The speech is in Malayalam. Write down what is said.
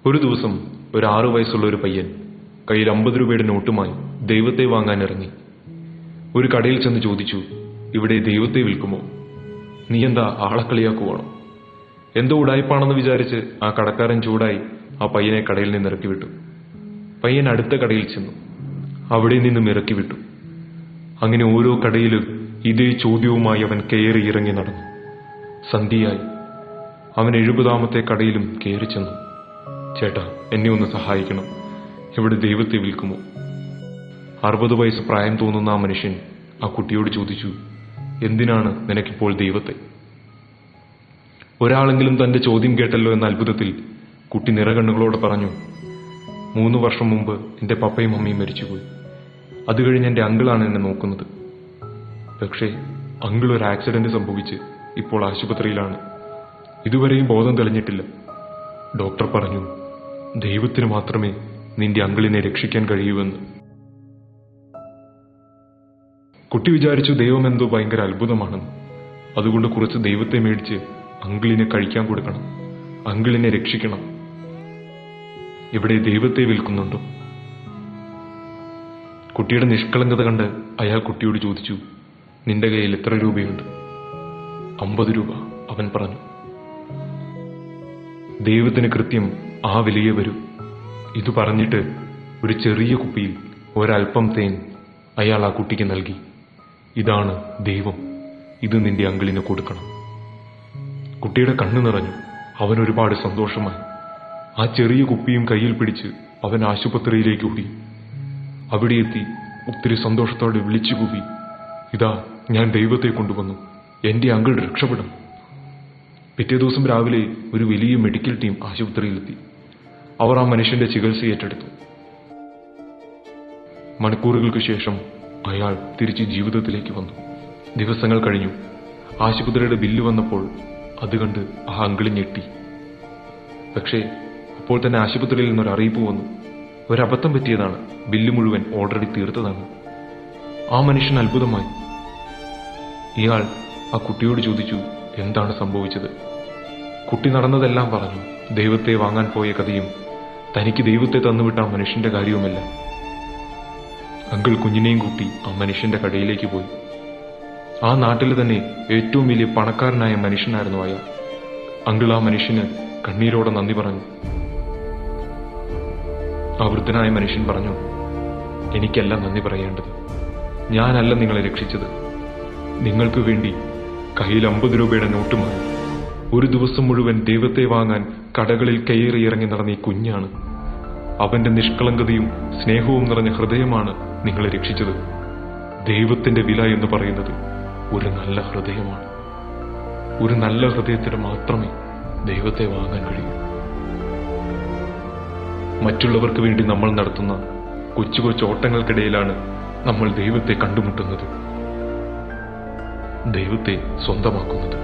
ഒരു ദിവസം ഒരു 6 വയസ്സുള്ള ഒരു പയ്യൻ കയ്യിൽ 50 രൂപയുടെ നോട്ടുമായി ദൈവത്തെ വാങ്ങാൻ ഇറങ്ങി. ഒരു കടയിൽ ചെന്ന് ചോദിച്ചു, ഇവിടെ ദൈവത്തെ വിൽക്കുമോ? നീ എന്താ ആളെ കളിയാക്കുവാണോ? എന്തോ ഉടായ്പാണെന്ന് വിചാരിച്ച് ആ കടക്കാരൻ ചൂടായി ആ പയ്യനെ കടയിൽ നിന്ന് ഇറക്കി വിട്ടു. പയ്യൻ അടുത്ത കടയിൽ ചെന്നു, അവിടെ നിന്നും ഇറക്കി വിട്ടു. അങ്ങനെ ഓരോ കടയിലും ഇതേ ചോദ്യവുമായി അവൻ കയറി ഇറങ്ങി നടന്നു. സന്ധ്യയായി. അവൻ 70ാമത്തെ കടയിലും കയറി ചെന്നു. ചേട്ടാ, എന്നെ ഒന്ന് സഹായിക്കണം, ഇവിടെ ദൈവത്തെ വിൽക്കുമോ? 60 വയസ്സ് പ്രായം തോന്നുന്ന ആ മനുഷ്യൻ ആ കുട്ടിയോട് ചോദിച്ചു, എന്തിനാണ് നിനക്കിപ്പോൾ ദൈവത്തെ? ഒരാളെങ്കിലും തന്റെ ചോദ്യം കേട്ടല്ലോ എന്ന അത്ഭുതത്തിൽ കുട്ടി നിറകണ്ണുകളോടെ പറഞ്ഞു, 3 വർഷം മുമ്പ് എന്റെ പപ്പയും അമ്മയും മരിച്ചുപോയി. അത് കഴിഞ്ഞ് എന്റെ അങ്കിളാണ് എന്നെ നോക്കുന്നത്. പക്ഷേ അങ്കിൾ ഒരു ആക്സിഡന്റ് സംഭവിച്ച് ഇപ്പോൾ ആശുപത്രിയിലാണ്. ഇതുവരെയും ബോധം തെളിഞ്ഞിട്ടില്ല. ഡോക്ടർ പറഞ്ഞു, ദൈവത്തിന് മാത്രമേ നിന്റെ അങ്കിളിനെ രക്ഷിക്കാൻ കഴിയൂവെന്ന്. കുട്ടി വിചാരിച്ചു ദൈവം എന്തോ ഭയങ്കര അത്ഭുതമാണെന്ന്. അതുകൊണ്ട് കുറച്ച് ദൈവത്തെ മേടിച്ച് അങ്കിളിനെ കഴിക്കാൻ കൊടുക്കണം, അങ്കിളിനെ രക്ഷിക്കണം. ഇവിടെ ദൈവത്തെ വിൽക്കുന്നുണ്ടോ? കുട്ടിയുടെ നിഷ്കളങ്കത കണ്ട് അയാൾ കുട്ടിയോട് ചോദിച്ചു, നിന്റെ കയ്യിൽ എത്ര രൂപയുണ്ട്? 50 രൂപ, അവൻ പറഞ്ഞു. ദൈവത്തിന് കൃത്യം ആ വിലയെ വരൂ. ഇത് പറഞ്ഞിട്ട് ഒരു ചെറിയ കുപ്പിയിൽ ഒരൽപ്പം തേൻ അയാൾ ആ കുട്ടിക്ക് നൽകി. ഇതാണ് ദൈവം, ഇത് നിന്റെ അങ്കിളിന് കൊടുക്കണം. കുട്ടിയുടെ കണ്ണു നിറഞ്ഞു. അവൻ ഒരുപാട് സന്തോഷമായി. ആ ചെറിയ കുപ്പിയും കയ്യിൽ പിടിച്ച് അവൻ ആശുപത്രിയിലേക്ക് ഓടി. അവിടെ എത്തി ഒത്തിരി സന്തോഷത്തോടെ വിളിച്ചു കൂവി, ഇതാ ഞാൻ ദൈവത്തെ കൊണ്ടുവന്നു, എന്റെ അങ്കിൾ രക്ഷപ്പെടും. പിറ്റേ ദിവസം രാവിലെ ഒരു വലിയ മെഡിക്കൽ ടീം ആശുപത്രിയിലെത്തി. അവർ ആ മനുഷ്യന്റെ ചികിത്സ ഏറ്റെടുത്തു. മണിക്കൂറുകൾക്ക് ശേഷം അയാൾ തിരിച്ച് ജീവിതത്തിലേക്ക് വന്നു. ദിവസങ്ങൾ കഴിഞ്ഞു. ആശുപത്രിയുടെ ബില്ല് വന്നപ്പോൾ അത് കണ്ട് ആ അങ്കിള് ഞെട്ടി. പക്ഷേ അപ്പോൾ തന്നെ ആശുപത്രിയിൽ നിന്നൊരു അറിയിപ്പ് വന്നു, ഒരബദ്ധം പറ്റിയതാണ്, ബില്ല് മുഴുവൻ ഓൾറെഡി തീർത്തതാണ്. ആ മനുഷ്യൻ അത്ഭുതമായി. ഇയാൾ ആ കുട്ടിയോട് ചോദിച്ചു, എന്താണ് സംഭവിച്ചത്? കുട്ടി നടന്നതെല്ലാം പറഞ്ഞു. ദൈവത്തെ വാങ്ങാൻ പോയ കഥയും തനിക്ക് ദൈവത്തെ തന്നുവിട്ട ആ മനുഷ്യന്റെ കാര്യവുമല്ല. അങ്കിൾ കുഞ്ഞിനെയും കൂട്ടി ആ മനുഷ്യന്റെ കടയിലേക്ക് പോയി. ആ നാട്ടിലെ തന്നെ ഏറ്റവും വലിയ പണക്കാരനായ മനുഷ്യനായിരുന്നു അയാൾ. അങ്കിൾ ആ മനുഷ്യന് കണ്ണീരോടെ നന്ദി പറഞ്ഞു. ആ വൃദ്ധനായ മനുഷ്യൻ പറഞ്ഞു, എനിക്കല്ല നന്ദി പറയേണ്ടത്, ഞാനല്ല നിങ്ങളെ രക്ഷിച്ചത്. നിങ്ങൾക്ക് വേണ്ടി കയ്യിൽ 50 രൂപയുടെ നോട്ടുമായി ഒരു ദിവസം മുഴുവൻ ദൈവത്തെ വാങ്ങാൻ കടകളിൽ കയറി ഇറങ്ങി നടന്ന ഈ കുഞ്ഞാണ്. അവന്റെ നിഷ്കളങ്കതയും സ്നേഹവും നിറഞ്ഞ ഹൃദയമാണ് നിങ്ങളെ രക്ഷിച്ചത്. ദൈവത്തിന്റെ വില എന്ന് പറയുന്നത് ഒരു നല്ല ഹൃദയമാണ്. ഒരു നല്ല ഹൃദയത്തിന് മാത്രമേ ദൈവത്തെ വാങ്ങാൻ കഴിയൂ. മറ്റുള്ളവർക്ക് വേണ്ടി നമ്മൾ നടത്തുന്ന കൊച്ചു കൊച്ചു ഓട്ടങ്ങൾക്കിടയിലാണ് നമ്മൾ ദൈവത്തെ കണ്ടുമുട്ടുന്നത്, ദൈവത്തെ സ്വന്തമാക്കുന്നത്.